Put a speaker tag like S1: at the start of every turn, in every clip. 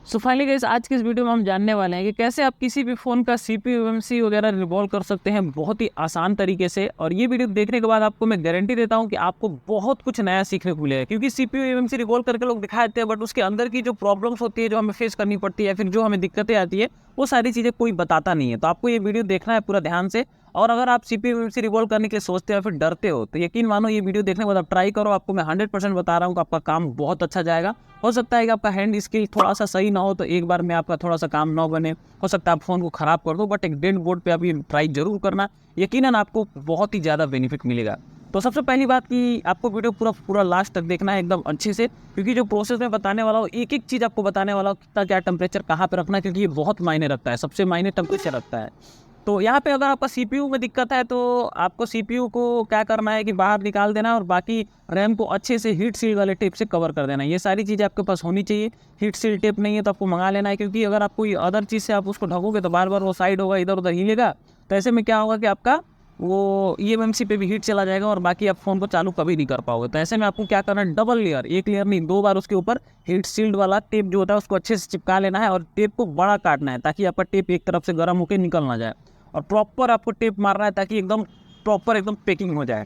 S1: So finally guys, आज के इस वीडियो में हम जानने वाले हैं कि कैसे आप किसी भी फ़ोन का CPU एमएमसी वगैरह रिवॉल्व कर सकते हैं बहुत ही आसान तरीके से। और ये वीडियो देखने के बाद आपको मैं गारंटी देता हूं कि आपको बहुत कुछ नया सीखने को मिलेगा, क्योंकि CPU एमएमसी रिवॉल्व करके लोग दिखा देते हैं, बट उसके अंदर की जो प्रॉब्लम्स होती है, जो हमें फेस करनी पड़ती है, फिर जो हमें दिक्कतें आती है, वो सारी चीज़ें कोई बताता नहीं है। तो आपको ये वीडियो देखना है पूरा ध्यान से। और अगर आप CPU एमएमसी रिवॉल्व करने के लिए सोचते हो फिर डरते हो, तो यकीन मानो ये वीडियो देखने के बाद आप ट्राई करो। आपको मैं 100% बता रहा हूँ कि आपका काम बहुत अच्छा जाएगा। हो सकता है कि आपका हैंड स्किल थोड़ा सा सही ना हो, तो एक बार में आपका थोड़ा सा काम ना बने, हो सकता है आप फ़ोन को ख़राब कर दो, बट एक डेड बोर्ड पे आप ये ट्राई जरूर करना। यकीनन आपको बहुत ही ज़्यादा बेनिफिट मिलेगा। तो सबसे पहली बात कि आपको वीडियो पूरा लास्ट तक देखना है एकदम अच्छे से, क्योंकि जो प्रोसेस में बताने वाला हूँ, एक एक चीज़ आपको बताने वाला हूँ, कितना क्या टेम्परेचर कहाँ पे रखना है, क्योंकि ये बहुत मायने रखता है, सबसे मायने टेम्परेचर रखता है। तो यहाँ पे अगर आपका CPU में दिक्कत है, तो आपको CPU को क्या करना है कि बाहर निकाल देना, और बाकी रैम को अच्छे से हीट सील वाले टेप से कवर कर देना। ये सारी चीज़ें आपके पास होनी चाहिए। हीट सील टेप नहीं है तो आपको मंगा लेना है, क्योंकि अगर आप कोई अदर चीज़ से आप उसको ढकोगे तो बार बार वो साइड होगा, इधर उधर हिलेगा। तो ऐसे में क्या होगा कि आपका वो eMMC पे भी हीट चला जाएगा, और बाकी आप फ़ोन को चालू कभी नहीं कर पाओगे। तो ऐसे में आपको क्या करना है, डबल लेयर, एक लेयर नहीं, 2 बार उसके ऊपर हीट सील्ड वाला टेप जो होता है उसको अच्छे से चिपका लेना है, और टेप को बड़ा काटना है, ताकि आपका टेप एक तरफ से गर्म होकर निकल ना जाए। और प्रॉपर आपको टेप मारना है, ताकि एकदम प्रॉपर एकदम पैकिंग हो जाए।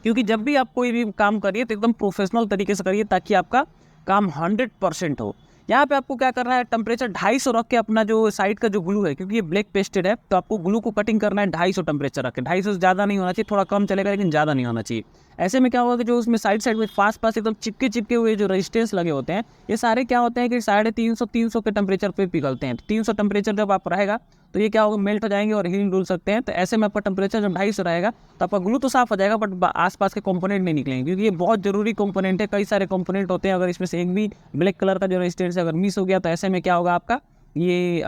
S1: क्योंकि जब भी आप कोई भी काम करिए तो एकदम प्रोफेशनल तरीके से करिए, ताकि आपका काम 100% हो। यहाँ पे आपको क्या करना है, टेम्परेचर 250 रख के अपना जो साइड का जो ग्लू है, क्योंकि ये ब्लैक पेस्टेड है, तो आपको ग्लू को कटिंग करना है 250 टेम्परेचर रख के। 250 से ज़्यादा नहीं होना चाहिए, थोड़ा कम चलेगा लेकिन ज़्यादा नहीं होना चाहिए। ऐसे में क्या होगा कि जो उसमें साइड में पास एकदम चिपके हुए जो रेजिस्टेंस लगे होते हैं, ये सारे क्या होते हैं कि 350 के टेम्परेचर पे पिघलते हैं। तो 300 टेम्परेचर जब आप रहेगा तो ये क्या होगा, मेल्ट हो जाएंगे और हिल डुल सकते हैं। तो ऐसे में आपका टेम्परेचर जब 250 रहेगा तो आपका ग्लू तो साफ हो जाएगा, बट आसपास के कंपोनेंट नहीं निकलेंगे, क्योंकि ये बहुत जरूरी कंपोनेंट है। कई सारे कंपोनेंट होते हैं, अगर इसमें से एक भी ब्लैक कलर का जो रेजिस्टेंस है अगर मिस हो गया, तो ऐसे में क्या होगा, आपका ये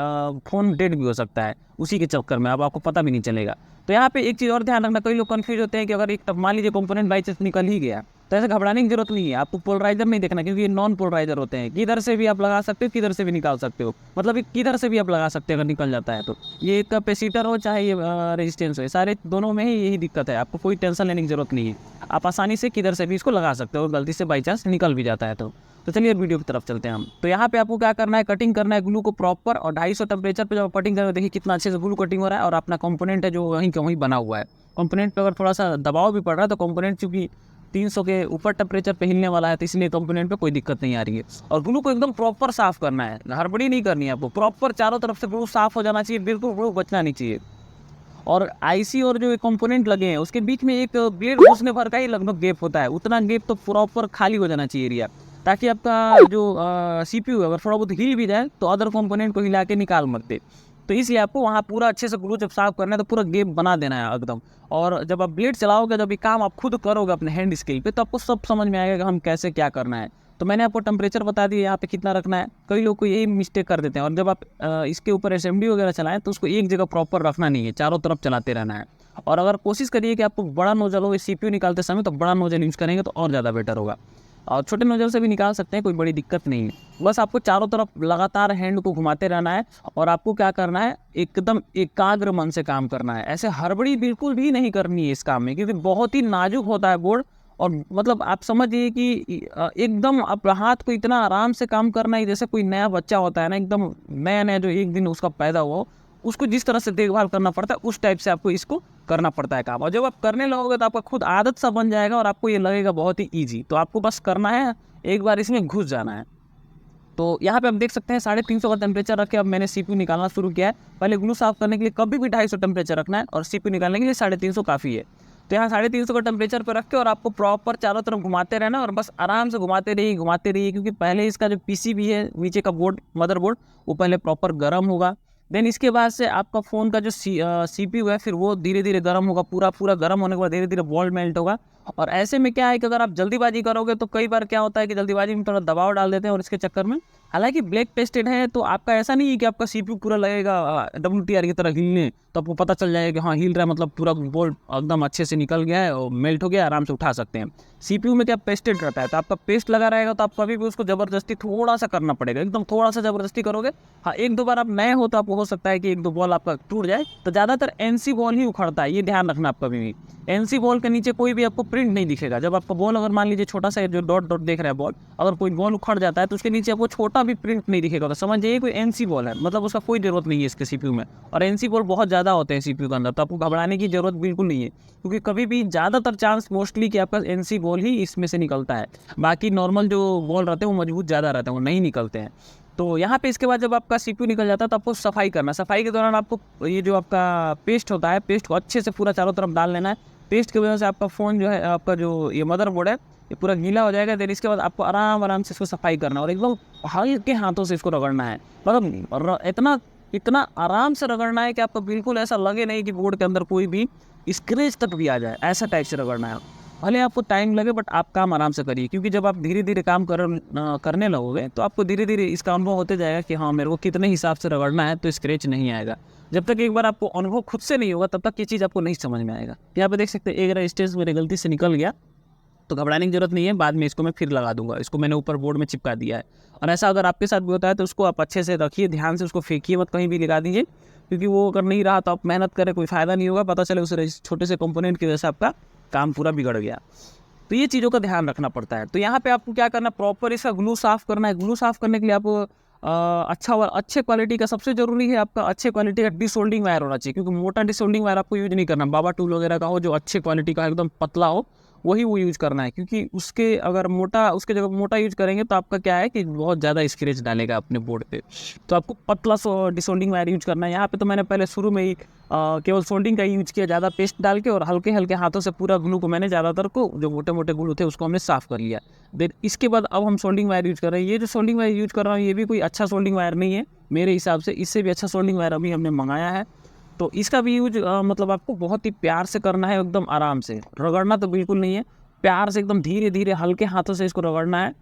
S1: फ़ोन डेड भी हो सकता है उसी के चक्कर में, अब आपको पता भी नहीं चलेगा। तो यहाँ पे एक चीज़ और ध्यान रखना, कई लोग कंफ्यूज होते हैं कि अगर एक मान लीजिए कंपोनेंट बाई चांस निकल ही गया, तो ऐसे घबराने की जरूरत नहीं है। आपको पोलराइजर नहीं देखना, क्योंकि ये नॉन पोलराइजर होते हैं, किधर से भी आप लगा सकते हो, किधर से भी निकाल सकते हो, मतलब ये किधर से भी आप लगा सकते हो अगर निकल जाता है तो। ये कैपेसिटर हो चाहे ये रेजिस्टेंस हो, सारे दोनों में ही यही दिक्कत है। आपको कोई टेंशन लेने की जरूरत नहीं है, आप आसानी से किधर से भी इसको लगा सकते हो, गलती से बाई चांस निकल भी जाता है तो चलिए वीडियो की तरफ चलते हैं हम। तो यहाँ पे आपको क्या करना है, कटिंग करना है ग्लू को प्रॉपर, और 250 टेम्परेचर पे जब कटिंग करेंगे, देखिए कितना अच्छे से ग्लू कटिंग हो रहा है, और अपना कंपोनेंट है जो वहीं का वहीं बना हुआ है। कंपोनेंट पे अगर थोड़ा सा दबाव भी पड़ रहा है, तो कंपोनेंट चूंकि 300 के ऊपर टेम्परेचर पे हिलने वाला है, तो इसलिए कंपोनेंट पे कोई दिक्कत नहीं आ रही है। और ग्लू को एकदम प्रॉपर साफ करना है, हड़बड़ी नहीं करनी है आपको, प्रॉपर चारों तरफ से ग्लू साफ हो जाना चाहिए, बिल्कुल ग्लू बचना नहीं चाहिए। और आईसी और जो कंपोनेंट लगे हैं उसके बीच में एक ब्लेड घुसने भर का ही लगभग गैप होता है, उतना गैप तो प्रॉपर खाली हो जाना चाहिए एरिया, ताकि आपका जो CPU है अगर थोड़ा बहुत हिल भी जाए तो अदर कंपोनेंट को हिला के निकाल मत दे। तो इसलिए आपको वहाँ पूरा अच्छे से ग्लू जब साफ करना है तो पूरा गैप बना देना है एकदम। और जब आप ब्लेड चलाओगे, जब ये काम आप खुद करोगे अपने हैंड स्किल पे, तो आपको सब समझ में आएगा कि हम कैसे क्या करना है। तो मैंने आपको टेम्परेचर बता दिया यहाँ पे कितना रखना है। कई लोग को यही मिस्टेक कर देते हैं, और जब आप इसके ऊपर असेंबली वगैरह चलाएं तो उसको एक जगह प्रॉपर रखना नहीं है, चारों तरफ चलाते रहना है। और अगर कोशिश करिए कि आपको बड़ा नोजल हो CPU निकालते समय, तो बड़ा नोजल यूज़ करेंगे तो और ज़्यादा बेटर होगा। और छोटे नोजल से भी निकाल सकते हैं, कोई बड़ी दिक्कत नहीं है। बस आपको चारों तरफ लगातार हैंड को घुमाते रहना है, और आपको क्या करना है, एकदम एकाग्र मन से काम करना है। ऐसे हड़बड़ी बिल्कुल भी नहीं करनी है इस काम में, क्योंकि बहुत ही नाजुक होता है बोर्ड। और मतलब आप समझिए कि एकदम आप हाथ को इतना आराम से काम करना है, जैसे कोई नया बच्चा होता है ना, एकदम नया नया जो एक दिन उसका पैदा हुआ, उसको जिस तरह से देखभाल करना पड़ता है, उस टाइप से आपको इसको करना पड़ता है काम। और जब आप करने लगोगे तो आपका खुद आदत सा बन जाएगा, और आपको ये लगेगा बहुत ही ईजी। तो आपको बस करना है, एक बार इसमें घुस जाना है। तो यहाँ पे आप देख सकते हैं 350 का टेम्परेचर रख के अब मैंने CPU निकालना शुरू किया है। पहले ग्लू साफ करने के लिए कभी भी 250 टेम्परेचर रखना है, और CPU निकालने के लिए 350 काफ़ी है। तो यहाँ 350 का टेम्परेचर पर रख के, और आपको प्रॉपर चारों तरफ घुमाते रहना, और बस आराम से घुमाते रहिए, क्योंकि पहले इसका जो PCB है, नीचे का बोर्ड, मदरबोर्ड, वो पहले प्रॉपर गर्म होगा। देन इसके बाद से आपका फ़ोन का जो CPU है, फिर वो धीरे धीरे गर्म होगा, पूरा गर्म होने के बाद धीरे धीरे बॉल मेल्ट होगा। और ऐसे में क्या है कि अगर आप जल्दीबाजी करोगे, तो कई बार क्या होता है कि जल्दीबाजी में थोड़ा दबाव डाल देते हैं, और इसके चक्कर में, हालांकि ब्लैक पेस्टेड है, तो आपका ऐसा नहीं है कि आपका CPU पूरा लगेगा WTR की तरह हिलने, तो आपको पता चल जाएगा कि हाँ हिल रहा है, मतलब पूरा बोल्ट एकदम अच्छे से निकल गया है और मेल्ट हो गया, आराम से उठा सकते हैं। CPU में क्या पेस्टेड रहता है, तो आपका पेस्ट लगा रहेगा, तो आप कभी भी उसको ज़बरदस्ती थोड़ा सा करना पड़ेगा, एकदम थोड़ा सा ज़बरदस्ती करोगे। हाँ, एक दो बार आप नए हो तो आपको हो सकता है कि एक दो बॉल आपका टूट जाए, तो ज़्यादातर NC बॉल ही उखड़ता है, ये ध्यान रखना आप कभी भी। NC बॉल के नीचे कोई भी आपको प्रिंट नहीं दिखेगा। जब आपका बॉल अगर मान लीजिए छोटा सा जो डॉट डॉट देख रहा है बॉल, अगर कोई बॉल उखड़ जाता है तो उसके नीचे आपको छोटा भी प्रिंट नहीं दिखेगा। तो समझ जाइए कोई एनसी बॉल है, मतलब उसका कोई ज़रूरत नहीं है इसके सीपीयू में। और एनसी बॉल बहुत ज़्यादा होते हैं सीपीयू के अंदर, तो आपको घबराने की ज़रूरत बिल्कुल नहीं है, क्योंकि कभी भी ज़्यादातर चांस मोस्टली कि आपका एनसी बॉल ही इसमें से निकलता है। बाकी नॉर्मल जो बॉल रहते हैं वो मजबूत ज़्यादा रहते हैं, वो नहीं निकलते हैं। तो यहाँ पे इसके बाद जब आपका सीपीयू निकल जाता है तो आपको सफाई करना है। सफाई के दौरान आपको ये जो आपका पेस्ट होता है, पेस्ट को अच्छे से पूरा चारों तरफ डाल लेना है। पेस्ट की वजह से आपका फ़ोन जो है, आपका जो ये मदरबोर्ड है, ये पूरा गीला हो जाएगा। देन इसके बाद आपको आराम से इसको सफाई करना है और एकदम हल्के हाथों से इसको रगड़ना है। मतलब इतना आराम से रगड़ना है कि आपको बिल्कुल ऐसा लगे नहीं कि बोर्ड के अंदर कोई भी स्क्रैच तक भी आ जाए, ऐसा टाइप से रगड़ना है। भले आपको टाइम लगे बट आप काम आराम से करिए, क्योंकि जब आप धीरे धीरे काम करने लगोगे तो आपको धीरे धीरे इसका अनुभव होते जाएगा कि हाँ मेरे को कितने हिसाब से रगड़ना है तो स्क्रैच नहीं आएगा। जब तक एक बार आपको अनुभव खुद से नहीं होगा तब तक ये चीज़ आपको नहीं समझ में आएगा। यहाँ पे देख सकते हैं एक स्टेज मेरे गलती से निकल गया, तो घबराने की जरूरत नहीं है, बाद में इसको मैं फिर लगा दूंगा। इसको मैंने ऊपर बोर्ड में चिपका दिया है। और ऐसा अगर आपके साथ भी होता है तो उसको आप अच्छे से रखिए, ध्यान से उसको फेंकिए मत, कहीं भी लगा दीजिए, क्योंकि वो अगर नहीं रहा तो आप मेहनत करें कोई फ़ायदा नहीं होगा, पता चले उस छोटे से कंपोनेंट की वजह से आपका काम पूरा बिगड़ गया। तो ये चीज़ों का ध्यान रखना पड़ता है। तो यहाँ पे आपको क्या करना है, प्रॉपर इसका ग्लू साफ़ करना है। ग्लू साफ़ करने के लिए आपको अच्छे क्वालिटी का, सबसे ज़रूरी है आपका अच्छे क्वालिटी का डिसोल्डिंग वायर होना चाहिए, क्योंकि मोटा डिसोल्डिंग वायर आपको यूज़ नहीं करना। बाबा टूल वगैरह का हो जो अच्छे क्वालिटी का एकदम पतला हो, वही वो यूज़ करना है, क्योंकि उसके जगह मोटा यूज़ करेंगे तो आपका क्या है कि बहुत ज़्यादा स्क्रैच डालेगा अपने बोर्ड पे। तो आपको पतला डिसोल्डिंग वायर यूज़ करना है। यहाँ पे तो मैंने पहले शुरू में ही केवल सोल्डिंग का यूज़ किया, ज़्यादा पेस्ट डाल के, और हल्के हल्के हाथों से पूरा ग्लू को मैंने ज़्यादातर को जो मोटे मोटे ग्लू थे उसको हमने साफ़ कर लिया। देन इसके बाद अब हम सोल्डिंग वायर यूज़ कर रहे हैं। ये जो सोल्डिंग वायर यूज़ कर रहा हूँ ये भी कोई अच्छा सोल्डिंग वायर नहीं है मेरे हिसाब से, इससे भी अच्छा सोल्डिंग वायर अभी हमने मंगाया है। तो इसका भी यूज मतलब आपको बहुत ही प्यार से करना है, एकदम आराम से, रगड़ना तो बिल्कुल नहीं है, प्यार से एकदम धीरे धीरे हल्के हाथों से इसको रगड़ना है।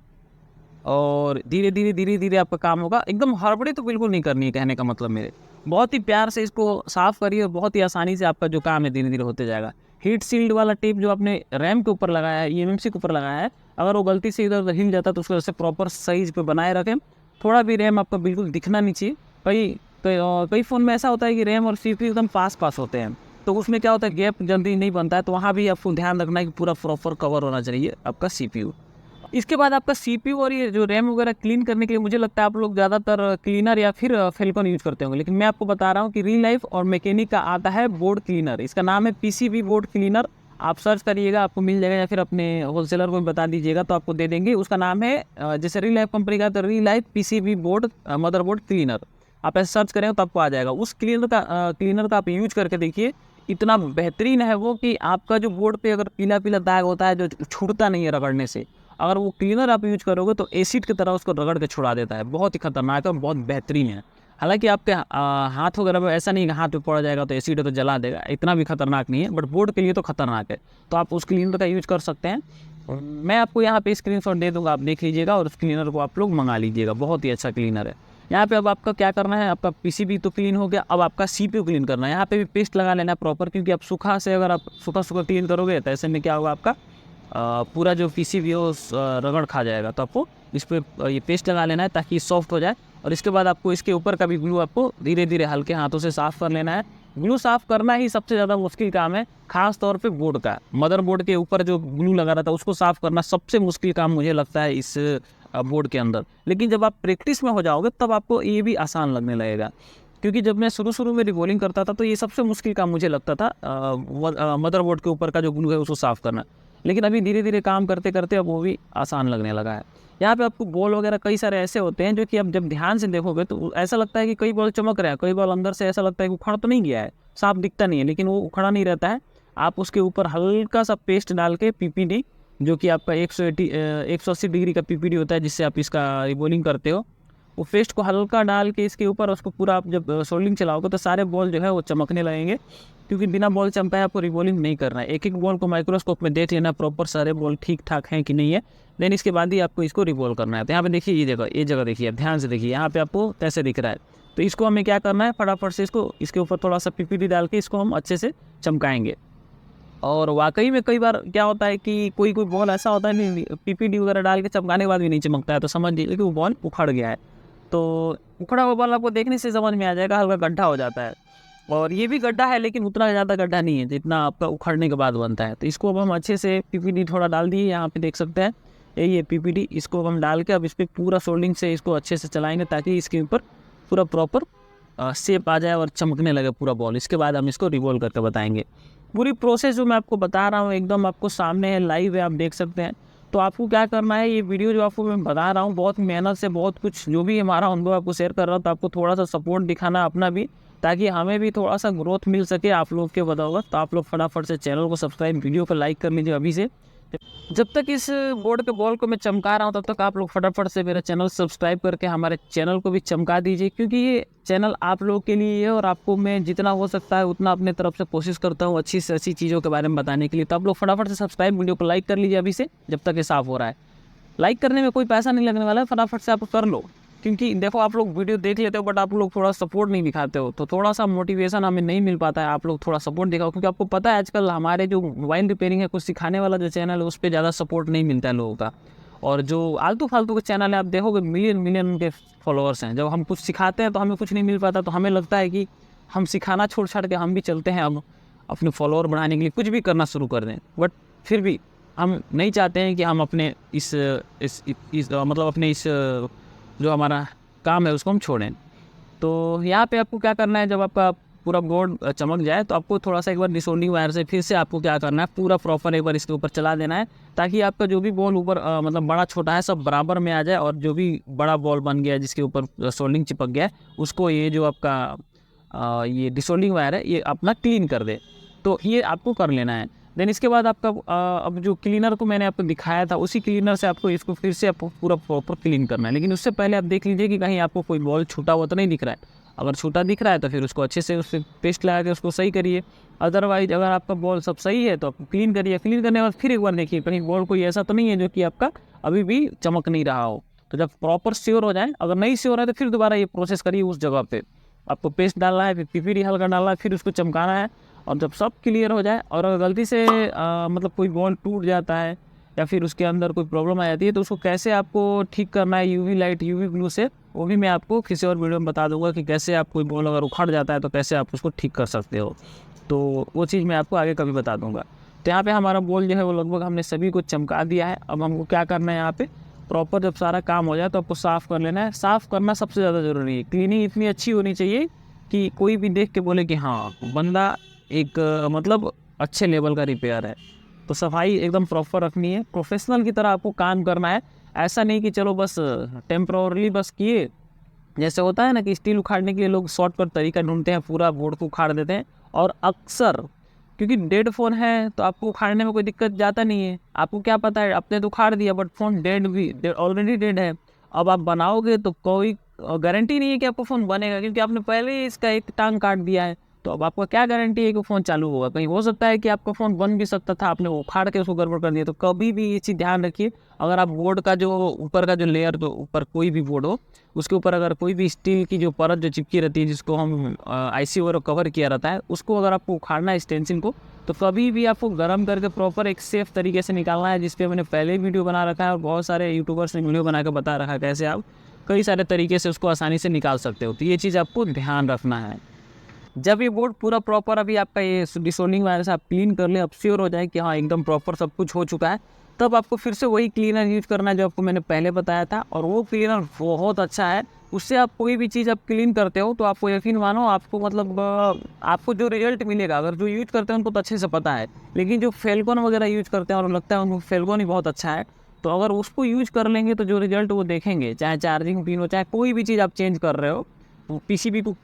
S1: और धीरे धीरे आपका काम होगा, एकदम हड़बड़ी तो बिल्कुल नहीं करनी है, कहने का मतलब मेरे। बहुत ही प्यार से इसको साफ़ करिए और बहुत ही आसानी से आपका जो काम है धीरे धीरे होते जाएगा। हीट सील्ड वाला टेप जो आपने रैम के ऊपर लगाया है, ईएमएमसी के ऊपर लगाया है, अगर वो गलती से इधर उधर हिल जाता है तो उसको ऐसे प्रॉपर साइज पे बनाए रखें। थोड़ा भी रैम आपका बिल्कुल दिखना नहीं चाहिए। कई फ़ोन में ऐसा होता है कि रैम और सीपीयू एकदम पास होते हैं, तो उसमें क्या होता है गैप जल्दी नहीं बनता है, तो वहाँ भी आपको ध्यान रखना है कि पूरा प्रॉपर कवर होना चाहिए आपका सीपीयू। इसके बाद आपका सीपीयू और ये जो रैम वगैरह क्लीन करने के लिए मुझे लगता है आप लोग ज़्यादातर क्लीनर या फिर फेल्कन यूज़ करते होंगे, लेकिन मैं आपको बता रहा हूँ कि रियल लाइफ और मैकेनिक का आता है बोर्ड क्लीनर। इसका नाम है पीसीबी बोर्ड क्लीनर। आप सर्च करिएगा आपको मिल जाएगा, या फिर अपने होलसेलर को बता दीजिएगा तो आपको दे देंगे। उसका नाम है जैसे रियल लाइफ कंपनी का तो real life PCB board motherboard cleaner, आप ऐसे सर्च करेंगे तो आपको आ जाएगा। उस क्लीनर का आप यूज करके देखिए, इतना बेहतरीन है वो कि आपका जो बोर्ड पे अगर पीला पीला दाग होता है जो छूटता नहीं है रगड़ने से, अगर वो क्लीनर आप यूज करोगे तो एसिड की तरह उसको रगड़ के छुड़ा देता है। बहुत ही खतरनाक है और बहुत बेहतरीन है। हालांकि आपके हाथ वगैरह में ऐसा नहीं कि हाथ पे पड़ जाएगा तो एसिड है तो जला देगा, इतना भी खतरनाक नहीं है, बट बोर्ड के लिए तो खतरनाक है। तो आप उस क्लीनर का यूज कर सकते हैं। मैं आपको यहाँ पे स्क्रीनशॉट दे दूँगा, आप देख लीजिएगा और उस क्लीनर को आप लोग मंगा लीजिएगा, बहुत ही अच्छा क्लीनर है। यहाँ पे अब आपका क्या करना है, आपका पीसीबी तो क्लीन हो गया, अब आपका सीपीयू क्लीन करना है। यहाँ पे भी पेस्ट लगा लेना है प्रॉपर, क्योंकि आप अगर आप सूखा क्लीन करोगे तो ऐसे में क्या होगा, आपका पूरा जो पीसीबी हो रगड़ खा जाएगा। तो आपको इस पर ये पेस्ट लगा लेना है ताकि सॉफ्ट हो जाए। और इसके बाद आपको इसके ऊपर का भी ग्लू आपको धीरे धीरे हल्के हाथों से साफ़ कर लेना है। ग्लू साफ़ करना ही सबसे ज़्यादा मुश्किल काम है, खास तौर पे बोर्ड का। मदरबोर्ड के ऊपर जो ग्लू लगा रहा था उसको साफ़ करना सबसे मुश्किल काम मुझे लगता है इस बोर्ड के अंदर। लेकिन जब आप प्रैक्टिस में हो जाओगे तब आपको ये भी आसान लगने लगेगा, क्योंकि जब मैं शुरू में रिबॉलिंग करता था तो ये सबसे मुश्किल काम मुझे लगता था मदरबोर्ड के ऊपर का जो ग्लू है उसको साफ़ करना। लेकिन अभी धीरे धीरे काम करते करते अब वो भी आसान लगने लगा है। यहाँ पे आपको बॉल वगैरह कई सारे ऐसे होते हैं जो कि आप जब ध्यान से देखोगे तो ऐसा लगता है कि कई बॉल चमक रहे हैं, कई बॉल अंदर से ऐसा लगता है कि उखड़ तो नहीं गया है, साफ दिखता नहीं है, लेकिन वो उखड़ा नहीं रहता है। आप उसके ऊपर हल्का सा पेस्ट डाल के पीपीडी, जो कि आपका 180 डिग्री का पीपीडी होता है जिससे आप इसका रिबॉलिंग करते हो, वो पेस्ट को हल्का डाल के इसके ऊपर उसको पूरा आप जब सोल्डिंग चलाओगे तो सारे बॉल जो है वो चमकने लगेंगे। क्योंकि बिना बॉल चमकाए आपको रिबॉलिंग नहीं करना है, एक एक बॉल को माइक्रोस्कोप में देख लेना प्रॉपर सारे बॉल ठीक ठाक हैं कि नहीं है, देन इसके बाद ही आपको इसको रिवॉल्व करना है। तो यहाँ पे देखिए ये जगह देखिए, ध्यान से देखिए, यहाँ पे आपको कैसे दिख रहा है। तो इसको हमें क्या करना है, फटाफट से इसके ऊपर थोड़ा सा पीपीडी डाल के इसको हम अच्छे से चमकाएंगे। और वाकई में कई बार क्या होता है कि कोई बॉल ऐसा होता है नहीं, पीपीडी वगैरह डाल के चमकाने के बाद भी नहीं चमकता है, तो समझ लीजिए कि वो बॉल उखड़ गया है। तो उखड़ा हुआ बॉल आपको देखने से समझ में आ जाएगा, हल्का गड्ढा हो जाता है। और ये भी गड्ढा है लेकिन उतना ज़्यादा गड्ढा नहीं है जितना आपका उखड़ने के बाद बनता है। तो इसको अब हम अच्छे से पीपीडी थोड़ा डाल दिए, यहाँ पे देख सकते हैं यही है पीपीडी। इसको हम डाल के अब इस पर पूरा सोल्डिंग से इसको अच्छे से चलाएंगे ताकि इसके ऊपर पूरा प्रॉपर शेप आ जाए और चमकने लगे पूरा बॉल। इसके बाद हम इसको रिवॉल्व करके बताएंगे। पूरी प्रोसेस जो मैं आपको बता रहा हूँ एकदम आपको सामने है, लाइव है, आप देख सकते हैं। तो आपको क्या करना है, ये वीडियो जो आपको मैं बता रहा हूँ बहुत मेहनत से, बहुत कुछ जो भी हमारा अनुभव आपको शेयर कर रहा हूँ, तो आपको थोड़ा सा सपोर्ट दिखाना अपना भी, ताकि हमें भी थोड़ा सा ग्रोथ मिल सके आप लोग के बदौलत। तो आप लोग फटाफट से चैनल को सब्सक्राइब, वीडियो को लाइक कर लीजिए अभी से। जब तक इस बोर्ड के बॉल को मैं चमका रहा हूँ तब तक आप लोग फटाफट से मेरा चैनल सब्सक्राइब करके हमारे चैनल को भी चमका दीजिए, क्योंकि ये चैनल आप लोगों के लिए है और आपको मैं जितना हो सकता है उतना अपने तरफ से कोशिश करता हूँ अच्छी से अच्छी चीज़ों के बारे में बताने के लिए। तो आप लोग फटाफट से सब्सक्राइब, वीडियो को लाइक कर लीजिए अभी से, जब तक ये साफ़ हो रहा है। लाइक करने में कोई पैसा नहीं लगने वाला है, फटाफट से आप कर लो। क्योंकि देखो आप लोग वीडियो देख लेते हो बट आप लोग थोड़ा सपोर्ट नहीं दिखाते हो, तो थोड़ा सा मोटिवेशन हमें नहीं मिल पाता है। आप लोग थोड़ा सपोर्ट दिखाओ, क्योंकि आपको पता है आजकल हमारे जो मोबाइल रिपेयरिंग है, कुछ सिखाने वाला जो चैनल है उस पर ज़्यादा सपोर्ट नहीं मिलता है लोगों का। और जो आलतू फालतू के चैनल है आप देखोगे मिलियन मिलियन उनके फॉलोअर्स हैं। जब हम कुछ सिखाते हैं तो हमें कुछ नहीं मिल पाता, तो हमें लगता है कि हम सिखाना छोड़ छाड़ के हम भी चलते हैं अब अपने फॉलोअर बढ़ाने के लिए कुछ भी करना शुरू कर दें। बट फिर भी हम नहीं चाहते हैं कि हम अपने इस मतलब अपने इस जो हमारा काम है उसको हम छोड़ें। तो यहाँ पे आपको क्या करना है, जब आपका पूरा बोर्ड चमक जाए तो आपको थोड़ा सा एक बार डिसोल्डिंग वायर से फिर से आपको क्या करना है, पूरा प्रॉपर एक बार इसके ऊपर चला देना है, ताकि आपका जो भी बॉल ऊपर मतलब बड़ा छोटा है सब बराबर में आ जाए। और जो भी बड़ा बॉल बन गया जिसके ऊपर सोल्डिंग चिपक गया है उसको ये जो आपका ये डिसोल्डिंग वायर है ये अपना क्लीन कर दे। तो ये आपको कर लेना है। देन इसके बाद आपका अब जो क्लीनर को मैंने आपको दिखाया था उसी क्लीनर से आपको इसको फिर से आपको पूरा प्रॉपर क्लीन करना है। लेकिन उससे पहले आप देख लीजिए कि कहीं आपको कोई बॉल छूटा हुआ तो नहीं दिख रहा है। अगर छूटा दिख रहा है तो फिर उसको अच्छे से उस पर पेस्ट लगा के उसको सही करिए। अदरवाइज अगर आपका बॉल सब सही है तो आप क्लीन करिए। क्लीन करने के बाद फिर एक बार देखिए कहीं बॉल कोई ऐसा तो नहीं है जो कि आपका अभी भी चमक नहीं रहा हो। तो जब प्रॉपर श्योर हो जाए, अगर नहीं श्योर है तो फिर दोबारा ये प्रोसेस करिए। उस जगह पर आपको पेस्ट डालना है, फिर पीपीडी हल्का डालना है, फिर उसको चमकाना है। और जब सब क्लियर हो जाए और अगर गलती से मतलब कोई बॉल टूट जाता है या फिर उसके अंदर कोई प्रॉब्लम आ जाती है तो उसको कैसे आपको ठीक करना है यूवी लाइट, यूवी ग्लू से, वो भी मैं आपको किसी और वीडियो में बता दूंगा कि कैसे आप कोई बॉल अगर उखड़ जाता है तो कैसे आप उसको ठीक कर सकते हो। तो वो चीज़ मैं आपको आगे कभी बता दूंगा। तो यहाँ पे हमारा बॉल जो है वो लगभग हमने सभी को चमका दिया है। अब हमको क्या करना है, यहाँ पे प्रॉपर जब सारा काम हो जाए तो आपको साफ़ कर लेना है। साफ़ करना सबसे ज़्यादा ज़रूरी है। क्लीनिंग इतनी अच्छी होनी चाहिए कि कोई भी देख के बोले कि हाँ बंदा एक मतलब अच्छे लेवल का रिपेयर है। तो सफाई एकदम प्रॉपर रखनी है, प्रोफेशनल की तरह आपको काम करना है। ऐसा नहीं कि चलो बस टेम्प्रोरली बस किए, जैसे होता है ना कि स्टील उखाड़ने के लिए लोग शॉर्टकट तरीका ढूंढते हैं, पूरा बोर्ड को उखाड़ देते हैं। और अक्सर क्योंकि डेड फ़ोन है तो आपको उखाड़ने में कोई दिक्कत जाता नहीं है। आपको क्या पता है आपने तो उखाड़ दिया बट फ़ोन डेड भी ऑलरेडी डेड है। अब आप बनाओगे तो कोई गारंटी नहीं है कि आपको फ़ोन बनेगा, क्योंकि आपने पहले ही इसका एक टांग काट दिया है। तो अब आपको क्या गारंटी है कि फ़ोन चालू होगा? कहीं हो सकता है कि आपका फ़ोन बन भी सकता था, आपने उखाड़ के उसको गड़बड़ कर दिया। तो कभी भी ये चीज़ ध्यान रखिए, अगर आप बोर्ड का जो ऊपर का जो लेयर, तो ऊपर कोई भी बोर्ड हो उसके ऊपर अगर कोई भी स्टील की जो परत जो चिपकी रहती है जिसको हम आईसी वगैरह कवर किया रहता है, उसको अगर आपको उखाड़ना है स्टेंसिल को, तो कभी भी आपको गर्म करके प्रॉपर एक सेफ तरीके से निकालना है, जिस पे मैंने पहले वीडियो बना रखा है और बहुत सारे यूट्यूबर्स ने वीडियो बना कर बता रखा है कैसे आप कई सारे तरीके से उसको आसानी से निकाल सकते हो। तो ये चीज़ आपको ध्यान रखना है। जब ये बोर्ड पूरा प्रॉपर अभी आपका ये डिसोल्डिंग वायर से आप क्लीन कर लें, अब श्योर हो जाए कि हाँ एकदम प्रॉपर सब कुछ हो चुका है, तब आपको फिर से वही क्लीनर यूज़ करना है जो आपको मैंने पहले बताया था। और वो क्लीनर बहुत अच्छा है, उससे आप कोई भी चीज़ आप क्लीन करते हो तो आपको यकीन मानो आपको मतलब आपको जो रिजल्ट मिलेगा, अगर जो यूज करते हैं उनको तो अच्छे से पता है, लेकिन जो फेल्कॉन वगैरह यूज करते हैं और लगता है उनको फेल्कॉन ही बहुत अच्छा है, तो अगर उसको यूज कर लेंगे तो जो रिजल्ट वो देखेंगे, चाहे चार्जिंग पिन हो चाहे कोई भी चीज़ आप चेंज कर रहे हो, पीसीबी को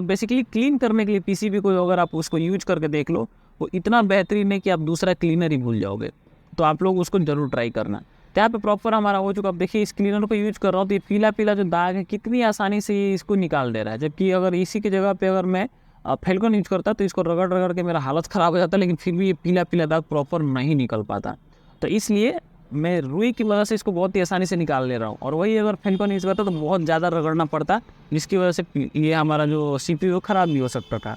S1: बेसिकली क्लीन करने के लिए पीसीबी को अगर आप उसको यूज करके देख लो, वो इतना बेहतरीन है कि आप दूसरा क्लीनर ही भूल जाओगे। तो आप लोग उसको जरूर ट्राई करना। तो यहाँ पे प्रॉपर हमारा हो चुका। अब देखिए इस क्लीनर को यूज कर रहा हूँ तो ये पीला पीला जो दाग है कितनी आसानी से ये इसको निकाल दे रहा है। जबकि अगर इसी की जगह पे अगर मैं फेल्कॉन यूज करता तो इसको रगड़ रगड़ के मेरा हालत ख़राब हो जाता, लेकिन फिर भी ये पीला पीला दाग प्रॉपर नहीं निकल पाता। तो इसलिए मैं रुई की वजह से इसको बहुत ही आसानी से निकाल ले रहा हूँ। और वही अगर फेल्कॉन यूज़ करता तो बहुत ज़्यादा रगड़ना पड़ता, जिसकी वजह से ये हमारा जो CPU ख़राब भी हो सकता था।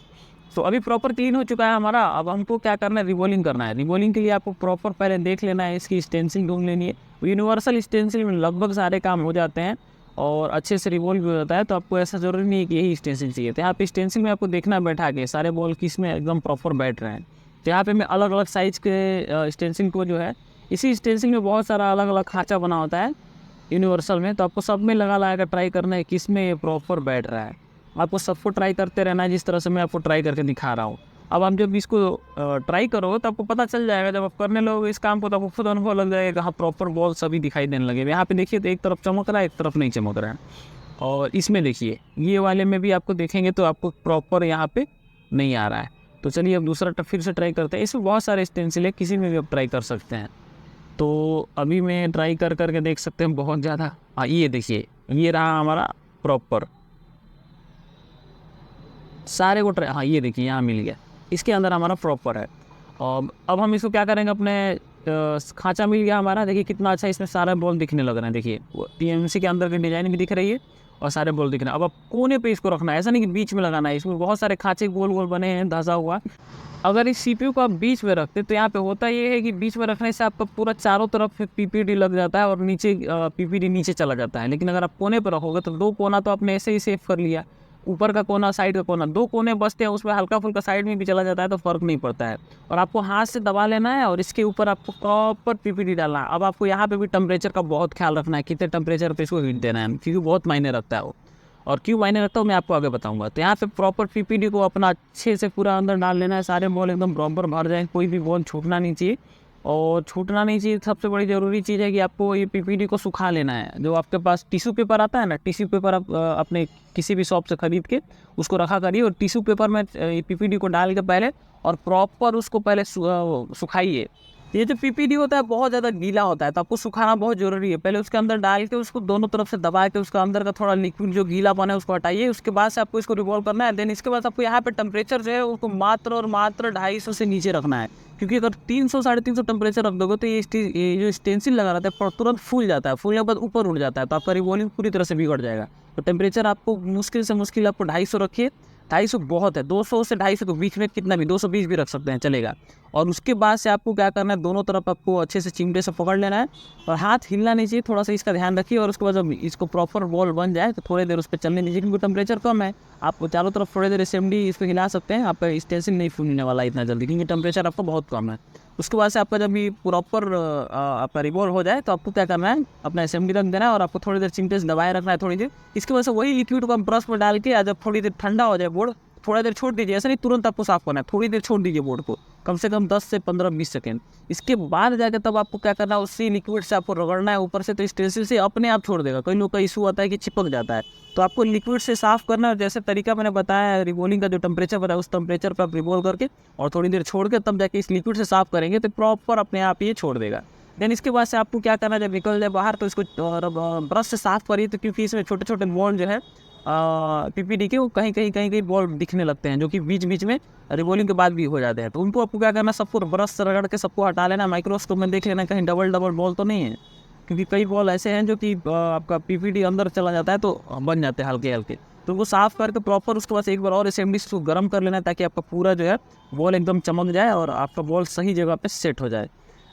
S1: तो अभी प्रॉपर क्लीन हो चुका है हमारा। अब हमको क्या करना है, रिवॉल्विंग करना है। रिवॉल्विंग के लिए आपको प्रॉपर पहले देख लेना है, इसकी स्टेंसिल ढूंढ लेनी है। यूनिवर्सल स्टेंसिल में लगभग सारे काम हो जाते हैं। और अच्छे से रिवॉल्व हो जाता है। तो आपको ऐसा ज़रूरी नहीं है कि यही स्टेंसिल चाहिए। तो यहाँ पे स्टेंसिल में आपको देखना बैठा के सारे बॉल किस में एकदम प्रॉपर बैठ रहे हैं। तो यहाँ पे मैं अलग अलग साइज़ के स्टेंसिल को जो है, इसी स्टेंसिल में बहुत सारा अलग अलग खाँचा बना होता है यूनिवर्सल में। तो आपको सब में लगा कर ट्राई करना है किस में ये प्रॉपर बैठ रहा है। आपको सबको ट्राई करते रहना है, जिस तरह से मैं आपको ट्राई करके दिखा रहा हूँ। अब आप जब इसको ट्राई करो तो आपको पता चल जाएगा, जब आप करने लगोगे इस काम को तो आपको खुद अनुभव लग जाएगा, हाँ प्रॉपर बॉल सभी दिखाई देने लगे। यहाँ पे देखिए तो एक तरफ चमक रहा है, एक तरफ नहीं चमक रहा है। और इसमें देखिए ये वाले में भी आपको देखेंगे तो आपको प्रॉपर यहाँ पे नहीं आ रहा है। तो चलिए अब दूसरा फिर से ट्राई करते हैं। इसमें बहुत सारे स्टेंसिल है, किसी में भी आप ट्राई कर सकते हैं। तो अभी मैं ट्राई करके देख सकते हैं बहुत ज़्यादा। हाँ ये देखिए, ये रहा हमारा प्रॉपर सारे को ट्राई। हाँ ये देखिए यहाँ मिल गया, इसके अंदर हमारा प्रॉपर है। और अब हम इसको क्या करेंगे, अपने खांचा मिल गया हमारा। देखिए कितना अच्छा इसमें सारा बॉल दिखने लग रहा है। देखिए टीएमसी के अंदर की डिजाइन भी दिख रही है और सारे बॉल दिख रहे हैं। अब आप कोने पे इसको रखना है, ऐसा नहीं कि बीच में लगाना है। इसमें बहुत सारे खांचे गोल गोल बने हैं धंसा हुआ। अगर इस सीपीयू को आप बीच में रखते तो यहाँ पे होता ये है कि बीच में रखने से आपका पूरा चारों तरफ पीपीडी लग जाता है और नीचे पीपीडी नीचे चला जाता है। लेकिन अगर आप कोने पर रखोगे तो दो कोना तो आपने ऐसे ही सेव कर लिया, ऊपर का कोना साइड का कोना, दो कोने बचते हैं, उसमें हल्का फुल्का साइड में भी चला जाता है तो फ़र्क नहीं पड़ता है। और आपको हाथ से दबा लेना है और इसके ऊपर आपको प्रॉपर पीपीडी डालना है। अब आपको यहाँ पे भी टेम्परेचर का बहुत ख्याल रखना है, कितने टेम्परेचर पे इसको हीट देना है, क्योंकि बहुत मायने रखता है वो। और क्यों मायने रखता हूँ मैं आपको आगे बताऊंगा। तो यहाँ पे प्रॉपर पीपीडी को अपना अच्छे से पूरा अंदर डाल लेना है, सारे बॉल एकदम प्रॉपर भर जाए, कोई भी बॉल छूटना नहीं चाहिए। और छूटना नहीं चाहिए, सबसे बड़ी ज़रूरी चीज़ है कि आपको ये पीपीडी को सुखा लेना है। जो आपके पास टिश्यू पेपर आता है ना, टिश्यू पेपर आप अपने किसी भी शॉप से ख़रीद के उसको रखा करिए और टिश्यू पेपर में ये पीपीडी को डाल के पहले और प्रॉपर उसको पहले सुखाइए। ये जो पीपीडी होता है बहुत ज़्यादा गीला होता है, तो आपको सुखाना बहुत ज़रूरी है। पहले उसके अंदर डाल के उसको दोनों तरफ से दबा के उसका अंदर का थोड़ा लिक्विड जो गीलापन है उसको हटाइए। उसके बाद से आपको इसको रिवॉल्व करना है। देन इसके बाद आपको यहाँ पे टेम्परेचर जो है उसको मात्र और मात्र 250 से नीचे रखना है, क्योंकि अगर 300 350 टेम्परेचर रख दोगे तो ये जो स्टेंसिल लगा रहता है तुरंत फूल जाता है, फूलने के बाद ऊपर उड़ जाता है, तो आपका रिवॉल्विंग पूरी तरह से बिगड़ जाएगा। तो टेम्परेचर आपको मुश्किल से मुश्किल आपको 250 रखिए। 250 बहुत है, 200 से 250 के बीच में कितना भी 220 भी रख सकते हैं चलेगा। और उसके बाद से आपको क्या करना है, दोनों तरफ आपको अच्छे से चिमटे से पकड़ लेना है और हाथ हिलना नहीं चाहिए, थोड़ा सा इसका ध्यान रखिए। और उसके बाद जब इसको प्रॉपर बॉल बन जाए तो थोड़ी देर उस पर चलने दीजिए, क्योंकि टेम्परेचर कम है। आप चारों तरफ थोड़ी देर एसएमडी इसको हिला सकते हैं, आपका स्टेंसिल नहीं फूलने वाला इतना जल्दी, क्योंकि टेम्परेचर आपका बहुत कम है। उसके बाद से आपका जब भी प्रॉपर आपका रिवॉल्व हो जाए तो आपको क्या करना है, अपना एसएमडी रख देना है और आपको थोड़ी देर चिमटे से दबाए रखना है थोड़ी देर। इसके बाद से वही लिक्विड को आप ब्रश में डाल के जब थोड़ी देर ठंडा हो जाए बोर्ड, थोड़ा देर छोड़ दीजिए, ऐसा नहीं तुरंत आपको साफ करना है, थोड़ी देर छोड़ दीजिए बोर्ड को, कम से कम 10 से 15-20 सेकेंड। इसके बाद जाकर तब आपको क्या करना है, उसी लिक्विड से आपको रगड़ना है ऊपर से, तो स्टेंसिल से अपने आप छोड़ देगा। कई लोग का इशू आता है कि चिपक जाता है, तो आपको लिक्विड से साफ करना है। जैसे तरीका मैंने बताया, रिवॉल्विंग का जो टेम्परेचर बताया उस टेम्परेचर पर आप रिवॉल्व करके और थोड़ी देर छोड़ के तब जाके इस लिक्विड से साफ करेंगे तो प्रॉपर अपने आप ये छोड़ देगा। देन इसके बाद से आपको क्या करना है, जब निकल जाए बाहर तो इसको ब्रश से साफ करिए। तो क्योंकि इसमें छोटे छोटे बॉल जो है पीपीडी के वो कहीं बॉल दिखने लगते हैं, जो कि बीच बीच में रिवॉल्विंग के बाद भी हो जाते हैं। तो उनको आपको क्या करना है, सबको ब्रश से रगड़ के सबको हटा लेना। माइक्रोस्कोप में देख लेना कहीं डबल बॉल तो नहीं है, क्योंकि कई बॉल ऐसे हैं जो कि आपका पीपीडी अंदर चला जाता है तो बन जाते हैं हल्के हल्के। तो उनको साफ करके प्रॉपर उसके बाद एक बार और असेंबली से गर्म कर लेना है, ताकि आपका पूरा जो है बॉल एकदम चमक जाए और आपका बॉल सही जगह पे सेट हो जाए।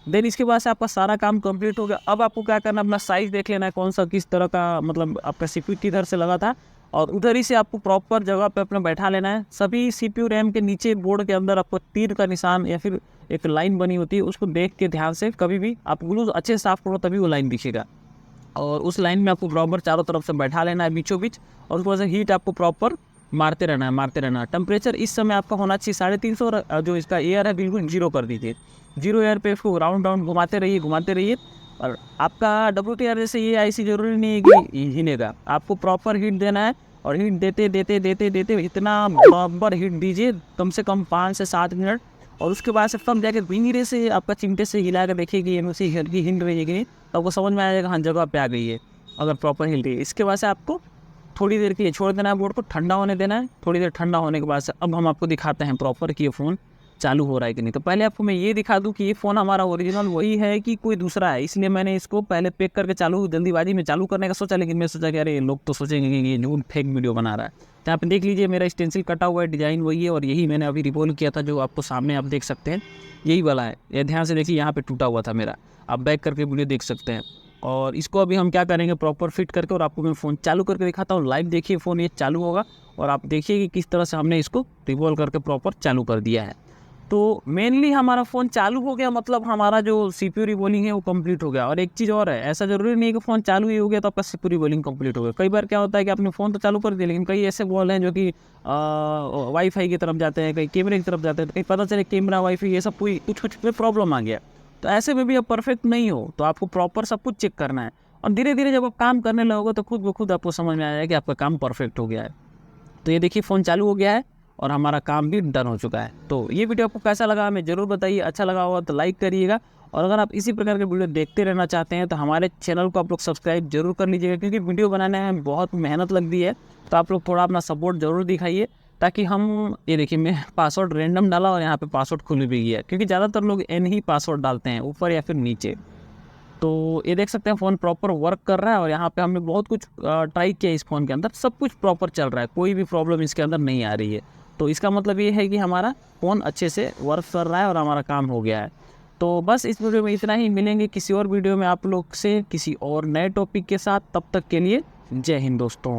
S1: देन इसके बाद से आपका सारा काम कंप्लीट हो गया। अब आपको क्या करना है, अपना साइज़ देख लेना है, कौन सा किस तरह का, मतलब आपका सीपीयू किधर से लगा था और उधर ही से आपको प्रॉपर जगह पे अपना बैठा लेना है। सभी सीपीयू रैम के नीचे बोर्ड के अंदर आपको तीर का निशान या फिर एक लाइन बनी होती है, उसको देख के ध्यान से कभी भी आप ग्लू अच्छे से साफ करो तभी वो लाइन दिखेगा। और उस लाइन में आपको बराबर चारों तरफ से बैठा लेना है बीचों बीच, और उसके बाद से हीट आपको प्रॉपर मारते रहना है। टेम्परेचर इस समय आपका होना चाहिए 350 और जो इसका एयर है बिल्कुल 0 कर दीजिए। 0 एयर पे इसको राउंड घुमाते रहिए। और आपका WTR जैसे ये IC जरूरी नहीं है कि हिलेगा, आपको प्रॉपर हीट देना है। और हीट देते इतना बराबर हीट दीजिए, कम से कम 5 से 7 मिनट। और उसके बाद से तब जाके धीरे से आपका चिमटे से हिला कर देखिए कि ये से हल्की हिल रही है कि नहीं, तो आपको समझ में आ जाएगा हाँ जगह पे आ गई है, अगर प्रॉपर हिल रही है। इसके बाद से आपको थोड़ी देर के लिए छोड़ देना है, बोर्ड को ठंडा होने देना है। थोड़ी देर ठंडा होने के बाद से अब हम आपको दिखाते हैं प्रॉपर कि ये फ़ोन चालू हो रहा है कि नहीं। तो पहले आपको मैं ये दिखा दूं कि ये फ़ोन हमारा ओरिजिनल वही है कि कोई दूसरा है, इसलिए मैंने इसको पहले पैक करके जल्दीबाजी में चालू करने का सोचा, लेकिन मैं सोचा कि अरे लोग तो सोचेंगे कि ये झूठ फेक वीडियो बना रहा है। तो यहाँ पे देख लीजिए मेरा स्टेंसिल कटा हुआ है, डिज़ाइन वही है और यही मैंने अभी रिवॉल्व किया था, जो आपको सामने आप देख सकते हैं यही वाला है। ये ध्यान से देखिए, यहाँ पर टूटा हुआ था मेरा, आप बैक करके वीडियो देख सकते हैं। और इसको अभी हम क्या करेंगे, प्रॉपर फिट करके, और आपको मैं फ़ोन चालू करके दिखाता हूँ। लाइव देखिए, फ़ोन ये चालू होगा और आप देखिए कि किस तरह से हमने इसको रिवॉल्व करके प्रॉपर चालू कर दिया है। तो मेनली हमारा फ़ोन चालू हो गया, मतलब हमारा जो सीपीयू रिबॉलिंग है वो कंप्लीट हो गया। और एक चीज़ और है, ऐसा ज़रूरी नहीं है कि फ़ोन चालू ही हो गया तो आपका सीपीयू रिबॉलिंग कंप्लीट हो गया। कई बार क्या होता है कि आपने फ़ोन तो चालू कर दिया, लेकिन कई ऐसे कॉल हैं जो कि वाईफाई की तरफ जाते हैं, कहीं कैमरे की तरफ जाते हैं, कहीं पता चले कैमरा वाईफाई ये सब कोई कुछ में प्रॉब्लम आ गया। तो ऐसे में भी आप परफेक्ट नहीं हो, तो आपको प्रॉपर सब कुछ चेक करना है। और धीरे धीरे जब आप काम करने लगोगे तो खुद ब खुद आपको समझ में आ जाएगा कि आपका काम परफेक्ट हो गया है। तो ये देखिए, फ़ोन चालू हो गया है और हमारा काम भी डन हो चुका है। तो ये वीडियो आपको कैसा लगा हमें ज़रूर बताइए। अच्छा लगा होगा तो लाइक करिएगा, और अगर आप इसी प्रकार के वीडियो देखते रहना चाहते हैं तो हमारे चैनल को आप लोग सब्सक्राइब जरूर कर लीजिएगा, क्योंकि वीडियो बनाने में बहुत मेहनत लगती है। तो आप लोग थोड़ा अपना सपोर्ट ज़रूर दिखाइए, ताकि हम, ये देखिए मैं पासवर्ड रैंडम डाला और यहाँ पे पासवर्ड खुल भी गया, क्योंकि ज़्यादातर लोग एन ही पासवर्ड डालते हैं, ऊपर या फिर नीचे। तो ये देख सकते हैं फ़ोन प्रॉपर वर्क कर रहा है, और यहाँ पे हमने बहुत कुछ ट्राई किया इस फ़ोन के अंदर, सब कुछ प्रॉपर चल रहा है, कोई भी प्रॉब्लम इसके अंदर नहीं आ रही है। तो इसका मतलब ये है कि हमारा फ़ोन अच्छे से वर्क कर रहा है और हमारा काम हो गया है। तो बस इस वीडियो में इतना ही, मिलेंगे किसी और वीडियो में आप लोग से किसी और नए टॉपिक के साथ। तब तक के लिए जय हिंद दोस्तों।